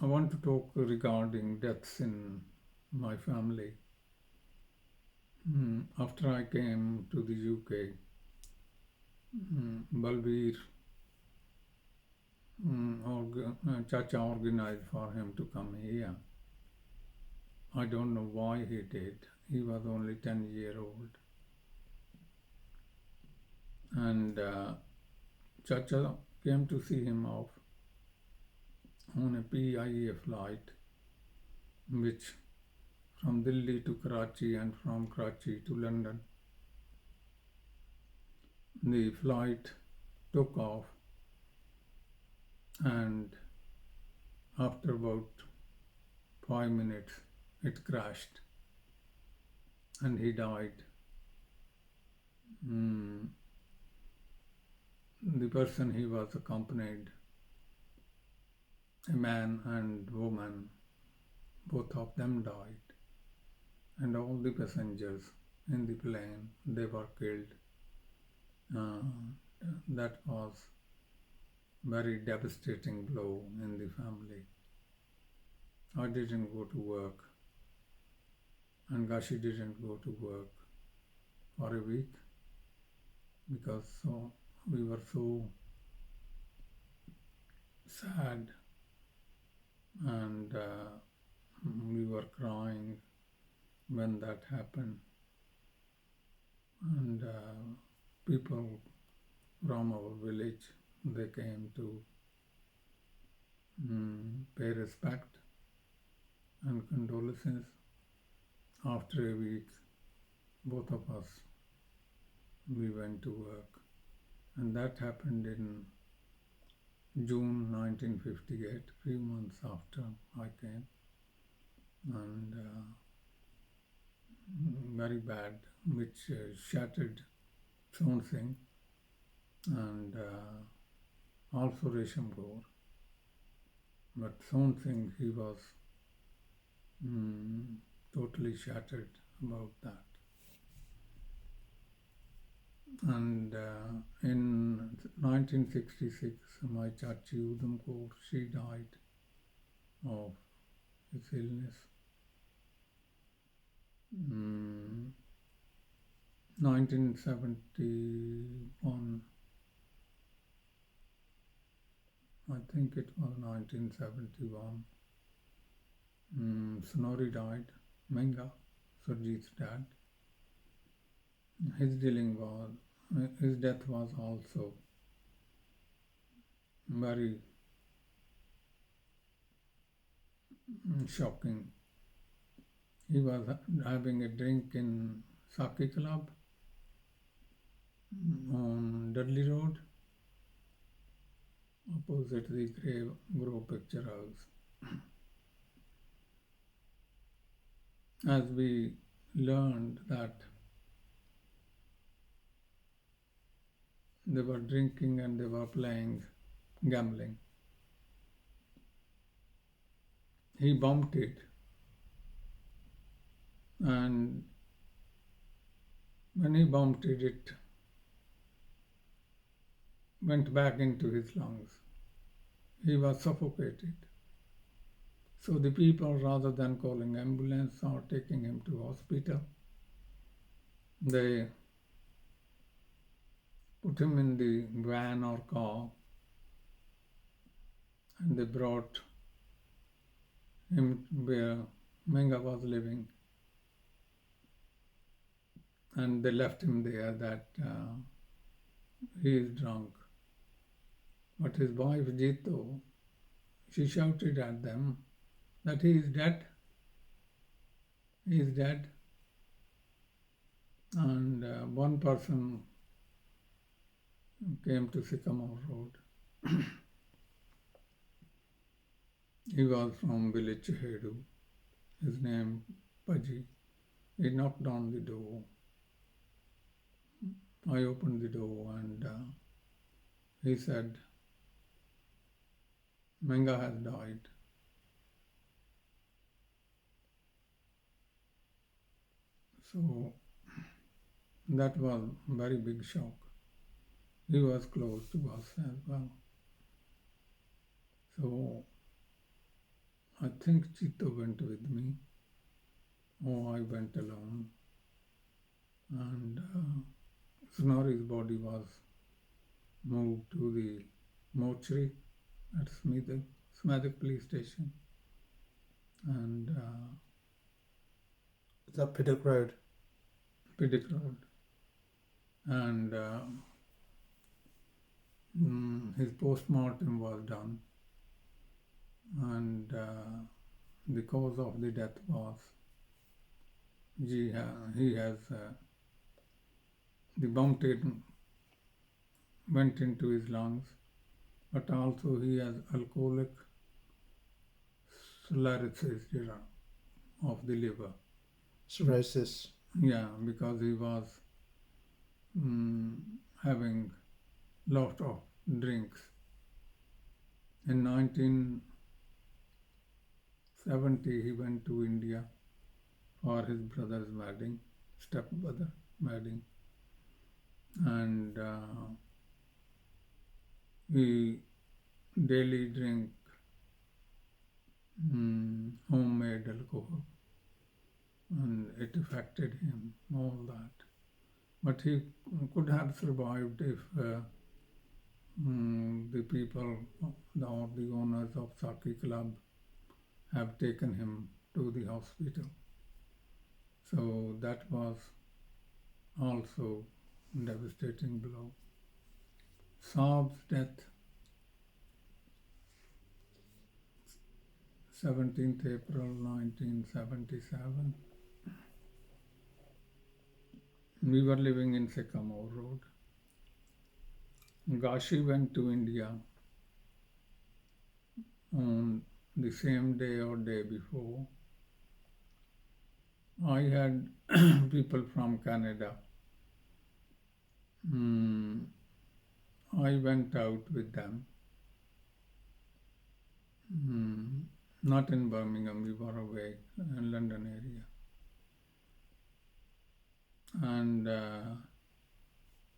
I want to talk regarding deaths in my family. After I came to the UK, Balbir, Chacha organized for him to come here. I don't know why he did. He was only 10-year-old. And Chacha came to see him off on a PIA flight, which from Delhi to Karachi and from Karachi to London. The flight took off, and after about 5 minutes it crashed and he died. The person he was accompanied, a man and woman, both of them died, and all the passengers in the plane, they were killed. That was very devastating blow in the family. I didn't go to work, and Gashi didn't go to work for a week because we were so sad, and we were crying when that happened. And people from our village, they came to pay respect and condolences. After a week, both of us, we went to work, and that happened in June 1958, few months after I came, and very bad, which shattered Son Singh and also Resham Kaur. But Son Singh, he was totally shattered about that. And in 1966, my Chachi Udham Kaur, she died of his illness. 1971, I think it was 1971, Sonori died, Menga, Surjit's dad. His death was also very shocking. He was having a drink in Saki Club on Dudley Road, opposite the Grove Picture House. As we learned that they were drinking and they were playing gambling, he bumped it, and when he bumped it, it went back into his lungs. He was suffocated. So the people, rather than calling ambulance or taking him to hospital, they put him in the van or car, and they brought him where Menga was living, and they left him there that he is drunk. But his wife Jito, she shouted at them that he is dead. He is dead. And one person came to Sycamore Road. He was from village Chehedu. His name Paji. He knocked on the door. I opened the door, and he said, Menga has died. So that was a very big shock. He was close to us as well. So I think Chito went with me, or I went alone, and Sonori's body was moved to the mortuary at Smethwick police station, and Is that Piddock Road? Piddick Road, and his post-mortem was done, and the cause of the death was he has the bomb went into his lungs, but also he has alcoholic cirrhosis of the liver. Cirrhosis. Yeah, because he was having lot of drinks. In 1970, he went to India for his brother's wedding, stepbrother wedding, and he daily drink homemade alcohol, and it affected him, all that. But he could have survived if the people, the owners of Saki Club have taken him to the hospital. So that was also devastating blow. Saab's death, 17th April 1977. We were living in Sycamore Road. Gashi went to India on the same day or day before. I had people from Canada. I went out with them. Not in Birmingham, we were away in London area. And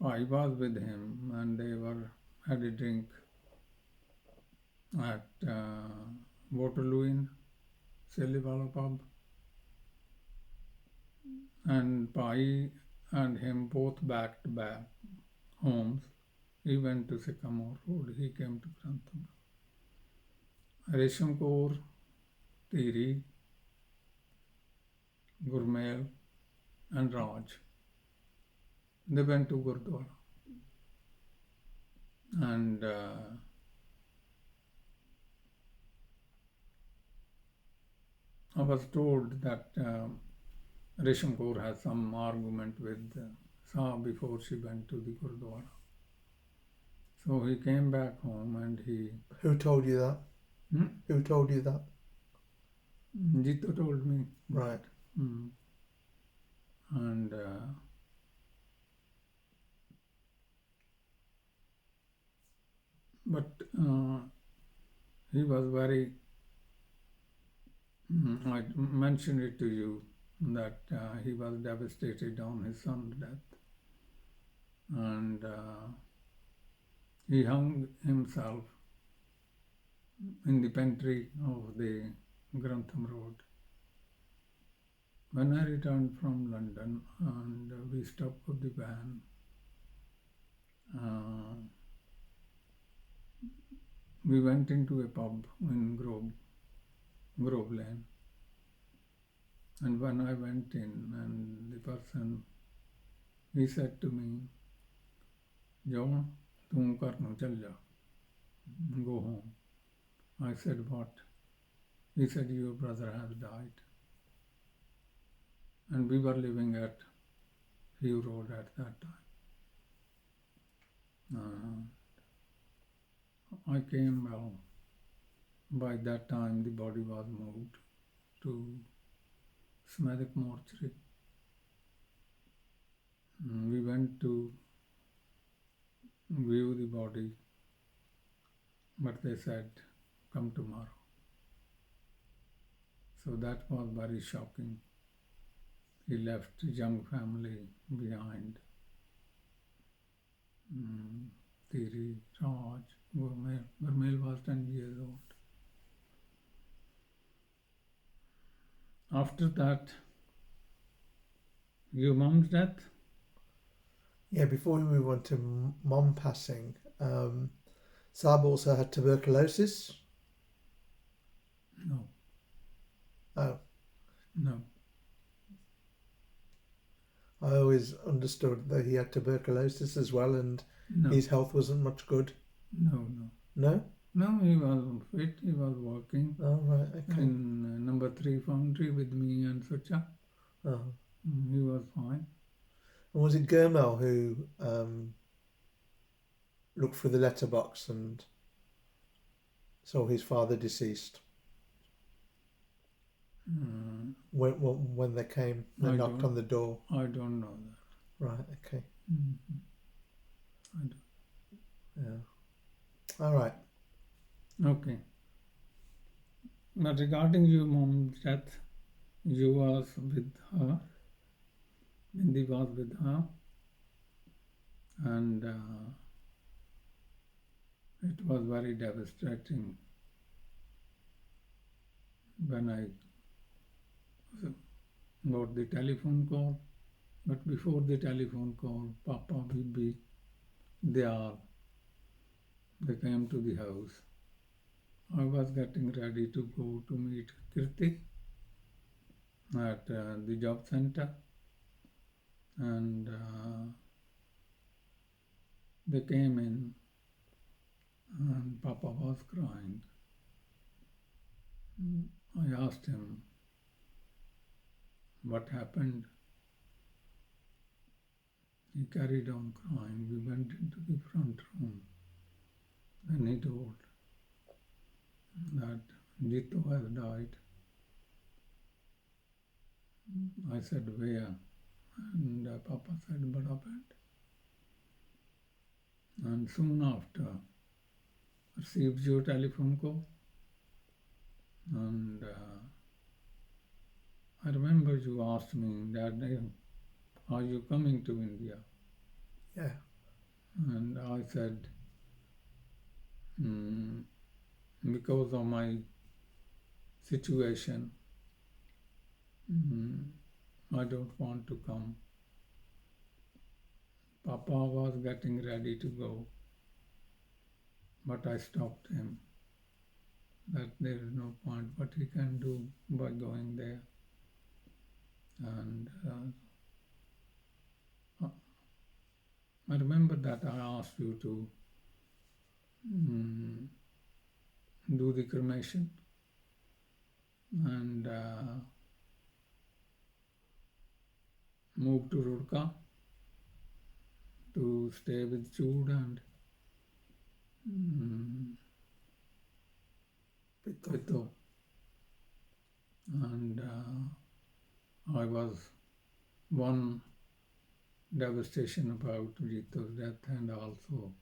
I was with him, and they had a drink at Waterloo Inn, Seliwala pub. And Pai and him both back to back homes. He went to Sycamore Road, he came to Grantham. Resham Kaur, Tiri, Gurmail, and Raj. They went to Gurdwara. And I was told that Resham Kaur has some argument with Saab before she went to the Gurdwara. So he came back home and he... Who told you that? Who told you that? Jito told me. Right. And but he was very... I mentioned it to you that he was devastated on his son's death. And he hung himself in the pantry of the Grantham Road. When I returned from London and we stopped with the van, we went into a pub in Grove Lane. And when I went in, and the person, he said to me, Jouhl, tum ghar nu chal ja, go home. I said, what? He said, your brother has died. And we were living at Hugh Road at that time. I came, well, by that time the body was moved to Smethwick mortuary. We went to view the body, but they said, come tomorrow. So that was very shocking. He left a young family behind. Tiri, Raj, Gurmail. Gurmail was 10 years old. After that, your mom's death? Yeah, before we move on to mom passing, Saab also had tuberculosis. No, Oh, no, I always understood that he had tuberculosis as well, and no, his health wasn't much good. no. No? No, he was fit, he was working Oh, right, okay. in number 3 foundry with me and Sucha. Oh. He was fine. And was it Gurmel who looked through the letterbox and saw his father deceased? Uh, When they came, they knocked on the door. I don't know that. Right, okay. Mm-hmm. I don't. Yeah. All right. Okay. But regarding your mom's death, you was with her. Mindy was with her. And it was very devastating when I got the telephone call. But before the telephone call, Papa, Bibi, they came to the house. I was getting ready to go to meet Kirti at the job center, and they came in, and Papa was crying. I asked him what happened. He carried on crying. We went into the front room. Then he told that Jito has died. I said, where? And Papa said, Badapet. And soon after, received your telephone call. And I remember you asked me that day, are you coming to India? Yeah. And I said, because of my situation, I don't want to come. Papa was getting ready to go, but I stopped him that there is no point what he can do by going there. And I remember that I asked you to do the cremation and move to Rurka to stay with Jouhl and Pito. And I was one devastation about Jito's death, and also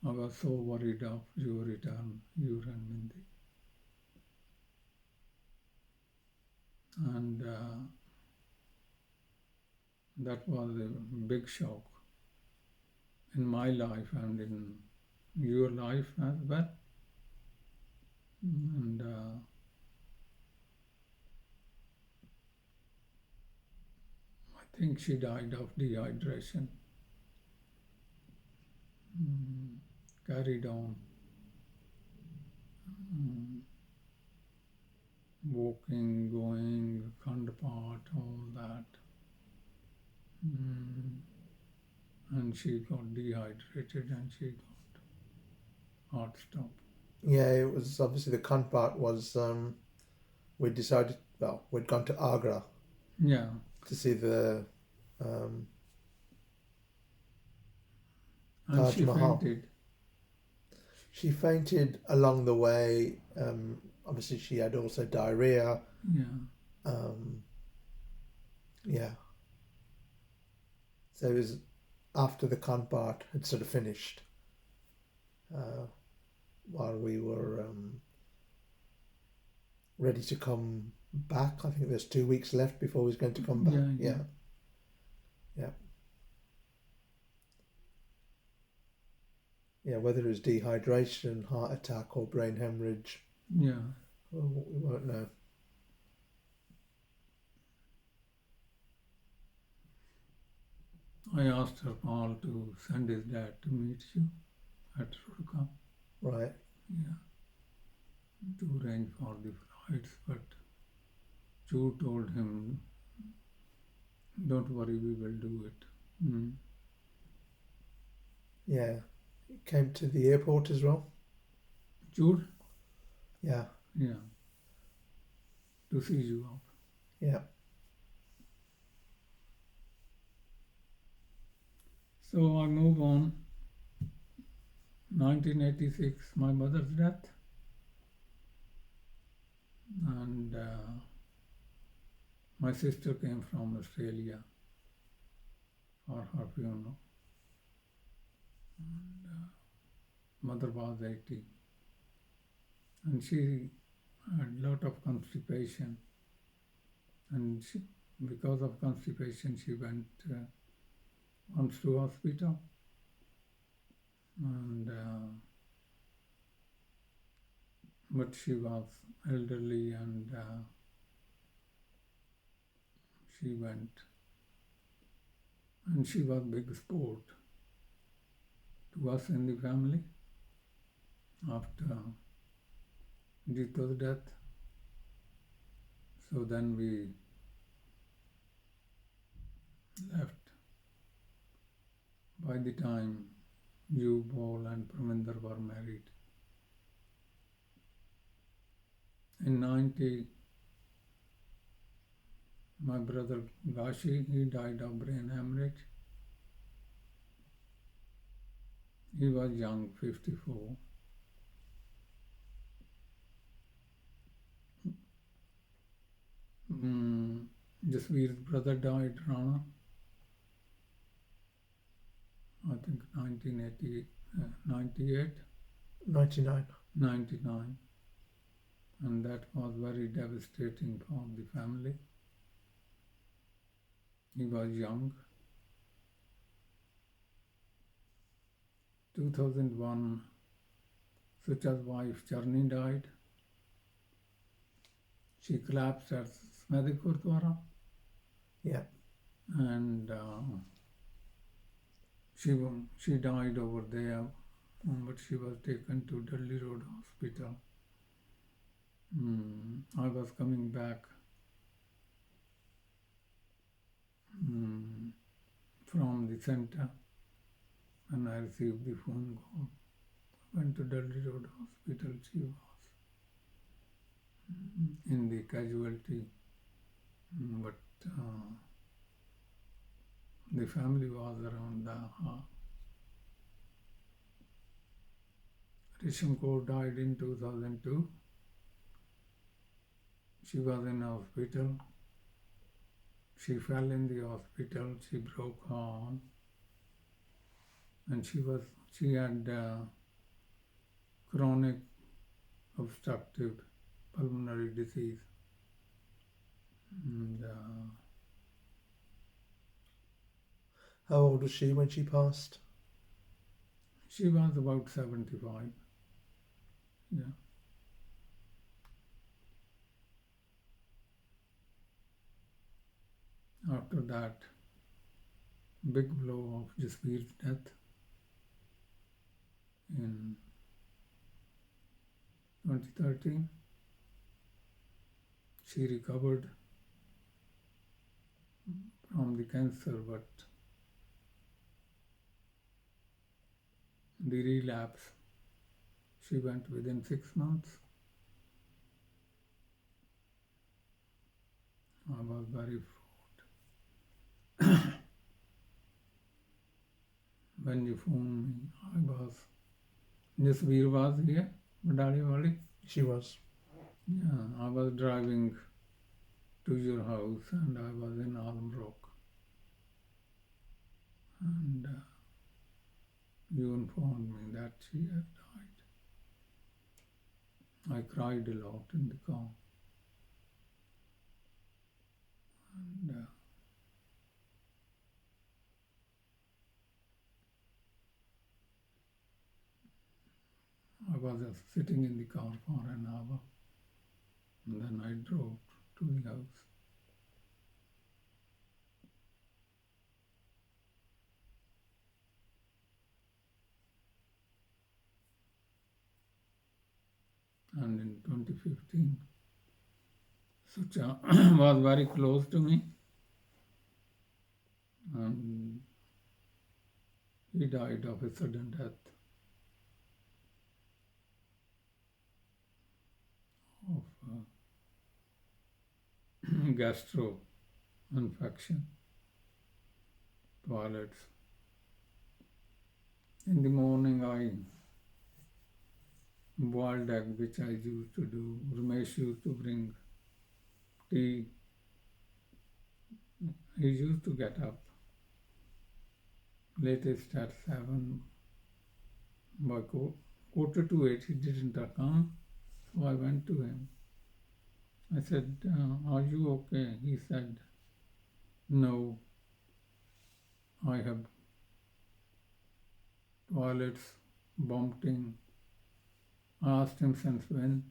I was so worried of your return, you and Mindy. And that was a big shock in my life and in your life as well. And I think she died of dehydration. Carried on walking, going, Khandpat, all that. And she got dehydrated and she got heart stop. Yeah, it was obviously the Khandpat was, we decided, well, we'd gone to Agra. Yeah. To see the and Taj she Mahal. fainted. She fainted along the way. Obviously, she had also diarrhea. Yeah. Yeah. So it was after the Khandpat had sort of finished, while we were ready to come back. I think there's 2 weeks left before we was going to come back. Yeah. Yeah, whether it was dehydration, heart attack, or brain hemorrhage. Yeah. Well, we won't know. I asked her Paul to send his dad to meet you at Rurka. Right. Yeah, to arrange for the flights, but Jouhl told him, "Don't worry, we will do it." Mm. Yeah. It came to the airport as well. Jouhl? Yeah. Yeah, to see you off. Yeah. So I move on. 1986, my mother's death, and my sister came from Australia for her funeral. And mother was 80, and she had a lot of constipation, and because of constipation she went once to hospital, and but she was elderly, and she went, and she was big sport to us in the family after Jito's death. So then we left. By the time Jouhl and Parminder were married. In 90, my brother Gashi, he died of brain hemorrhage. He was young, 54. Jasveer's brother died, Rana, I think 1980, 98, 99. 99. And that was very devastating for the family. He was young. 2001, Sucha's wife Charni died. She collapsed at Smedhi Gurdwara, Yeah. and she died over there, but she was taken to Delhi Road Hospital. I was coming back from the center, and I received the phone call. Went to Delhi Road Hospital. She was in the casualty, but the family was around the Risham Kaur died in 2002. She was in hospital. She fell in the hospital. She broke her arm, and she had chronic obstructive pulmonary disease. And How old was she when she passed? she was about 75. Yeah. After that, big blow of Jasveer's death in 2013. She recovered from the cancer, but the relapse, she went within 6 months. I was very fraught. When you phoned me, Jasveer was here, Badali Wali. She was. Yeah, I was driving to your house, and I was in Alm Rock. And you informed me that she had died. I cried a lot in the car. And I was sitting in the car for an hour, and then I drove to the house. happened in 2015. Sucha was very close to me, and he died of a sudden death of gastro infection, toilets. In the morning, I boiled egg, which I used to do. Ramesh used to bring tea. He used to get up latest at 7. By quarter to 8, he didn't come. So I went to him. I said, "Are you okay?" He said, "No, I have toilets vomiting." I asked him since when.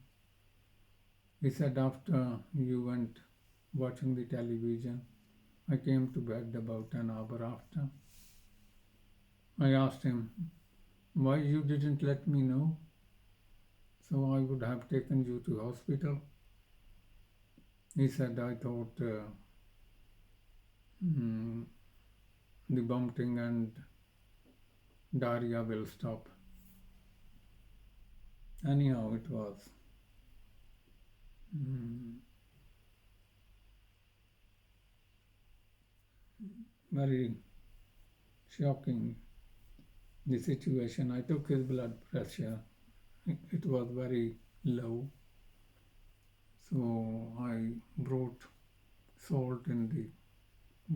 He said, "After you went watching the television, I came to bed about an hour after." I asked him, "Why you didn't let me know? So I would have taken you to hospital." He said, "I thought the vomiting and diarrhea will stop." Anyhow, it was very shocking, the situation. I took his blood pressure. It was very low. So I brought salt in the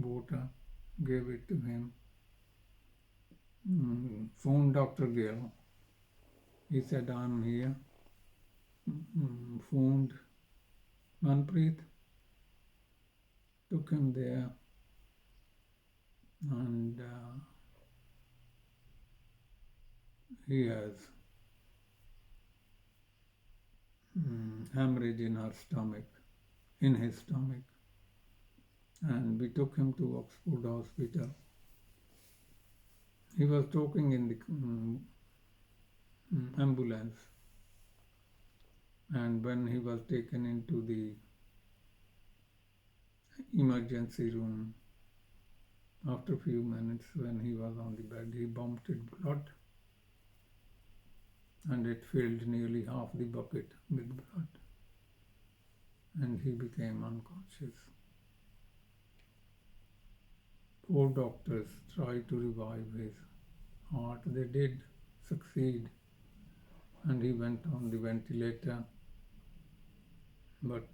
water, gave it to him. Phoned Dr. Gill. He said, "I'm here." Phoned Manpreet, took him there, and he has hemorrhage in his stomach, and we took him to Oxford Hospital. He was talking in the ambulance, and when he was taken into the emergency room, after a few minutes, when he was on the bed, he vomited blood, and it filled nearly half the bucket with blood, and he became unconscious. 4 doctors tried to revive his heart. They did succeed, and he went on the ventilator, but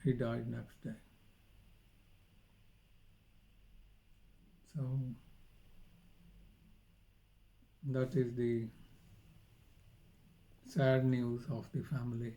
he died next day. So that is the sad news of the family.